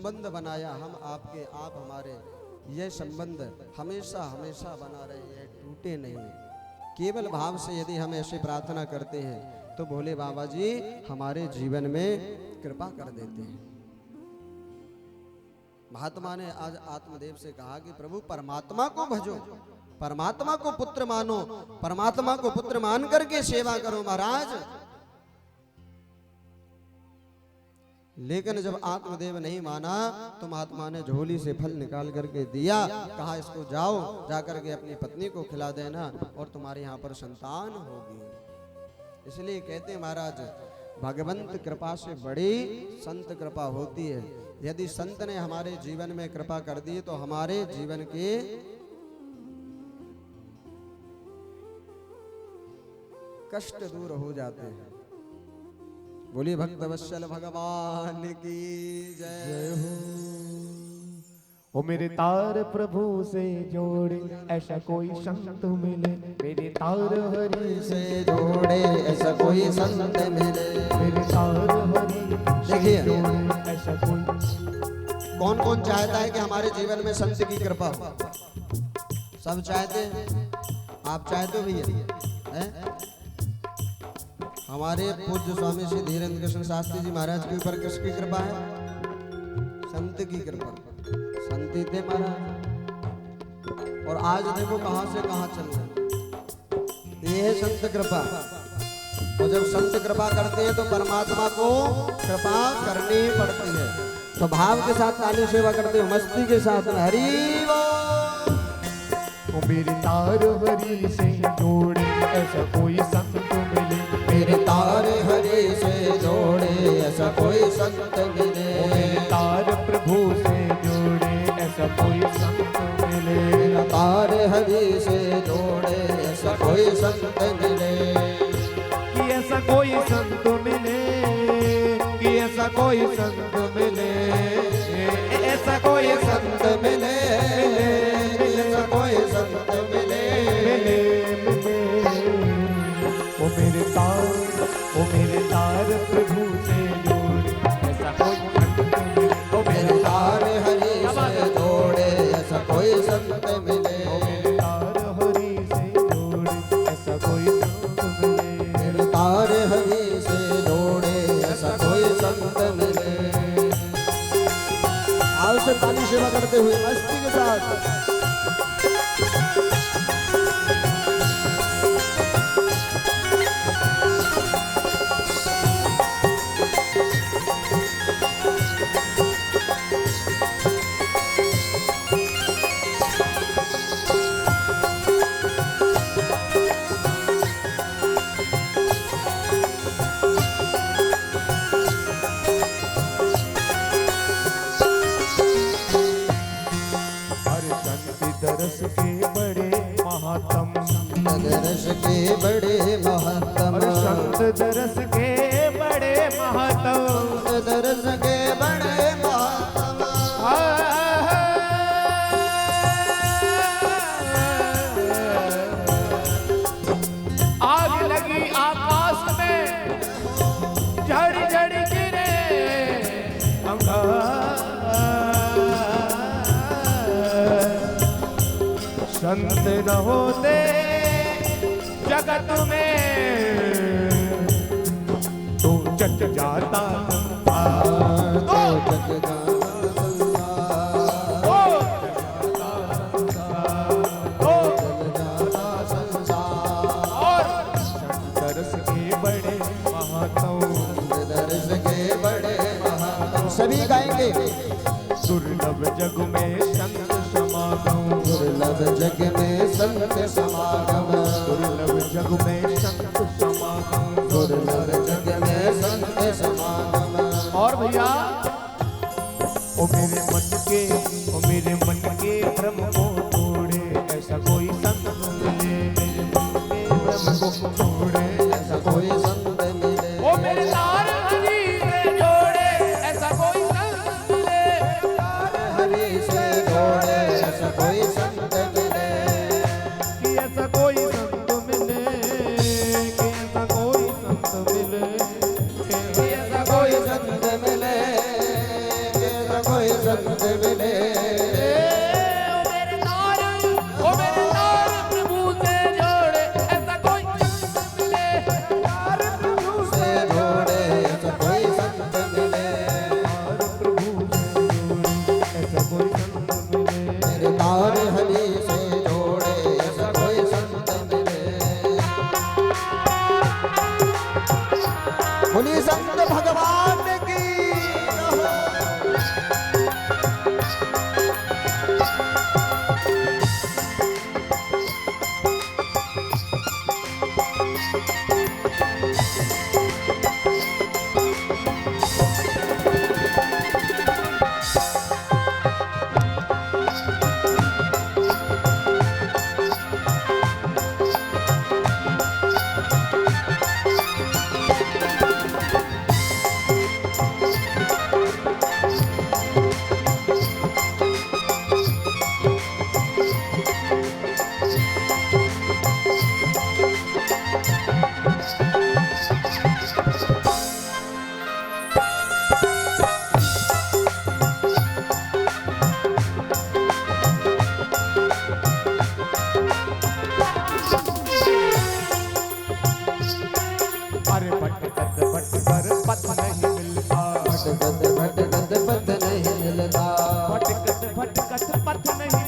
संबंध बनाया, हम आपके आप हमारे, यह संबंध हमेशा हमेशा बना रहे, यह टूटे नहीं। केवल भाव से यदि हम ऐसे प्रार्थना करते हैं तो भोले बाबा जी हमारे जीवन में कृपा कर देते हैं। महात्मा ने आज आत्मदेव से कहा कि प्रभु परमात्मा को भजो, परमात्मा को पुत्र मानो, परमात्मा को पुत्र मान करके सेवा करो महाराज। लेकिन जब आत्मदेव नहीं माना तो महात्मा ने झोली से फल निकाल करके दिया, कहा इसको जाओ जाकर के अपनी पत्नी को खिला देना और तुम्हारे यहाँ पर संतान होगी। इसलिए कहते हैं महाराज, भगवंत कृपा से बड़ी संत कृपा होती है। यदि संत ने हमारे जीवन में कृपा कर दी तो हमारे जीवन के कष्ट दूर हो जाते हैं। बोलिए भक्त वत्सल भगवान की जय हो। ओ मेरे तार प्रभु से जोड़े ऐसा कोई संत मिले, मेरे तार हरि से जोड़े ऐसा कोई संत मिले, मेरे तार हरि देखिए ऐसा कोई। कौन कौन चाहता है कि हमारे जीवन में संत की कृपा हो? सब चाहते हैं, आप चाहते हो भैया? हमारे पूज्य स्वामी श्री धीरेन्द्र कृष्ण शास्त्री जी महाराज के ऊपर किसकी कृपा है? संत की कृपा, संत थे महाराज। और आज देखो कहां से कहां चल रहे, ये है संत कृपा। और जब संत कृपा करते हैं तो परमात्मा को कृपा करनी पड़ती है। तो भाव के साथ ताली सेवा करते हो, मस्ती के साथ हरि बोल। ओ मेरे तार हरि से जोड़े ऐसा कोई संत मिले, मेरे तार हरि से जोड़े ऐसा कोई संत मिले, ओ मेरे तार प्रभु से जोड़े ऐसा कोई संत मिले, मेरा तार हरि से जोड़े ऐसा कोई संत मिले, कि ऐसा कोई संत मिले, कि ऐसा कोई संत मिले, ऐसा कोई संत मिले, ऐसा कोई संत मिले, ओ मेरे तार प्रभु से जोड़े ऐसा कोई संत मिले, ओ मेरे तार हरि से जोड़े ऐसा कोई संत मिले, ओ मेरे तार हरि से जोड़े ऐसा कोई संत मिले, मेरे तार हरि से जोड़े ऐसा कोई संत मिले। आओ से ताली सेवा करते हुए मस्ती के साथ। दरस के बड़े महात्म, दरस के बड़े महात्म, संत दरस के बड़े महात्म, दरस के बड़े महात्म, आग लगी आकाश में झड़ झड़ गिरे अंगार, संत न होते जगत में तो चट जाता संसार, तो जग जाता संसार, और दरस के बड़े महात्म, दरस के बड़े महात्म। सभी गाएंगे। दुर्लभ जग में संत समागम, दुर्लभ जग में संत समागम, दुर्लभ जग में संत समागम, दुर्लभ जग में संत समागम। और भैया ओ मेरे मन के भ्रम को तोड़े ऐसा कोई संत मिले, मेरे मन के भ्रम को तोड़े ऐसा कोई संत मिले, ओ मेरे तार हरि से जोड़े ऐसा कोई संत मिले, तार हरि से जोड़े ऐसा कोई संत मिले, कि ऐसा कोई संत मिले, कि ऐसा कोई संत मिले, कि ऐसा कोई संत मिले, कि ऐसा कोई संत मिले। ओ मेरे तार प्रभु से जोड़े ऐसा कोई संत मिले। तार प्रभु से जोड़े ऐसा कोई संत मिले। तार प्रभु से जोड़े ऐसा कोई संत मिले। मेरे तार हरि से जोड़े ऐसा कोई संत मिले। बोलिए संत भगवान की। अरे भटकत भटकर पथ नहीं मिलता। भटकत भटकत पथ नहीं मिलता। भटकत भटकत पथ नहीं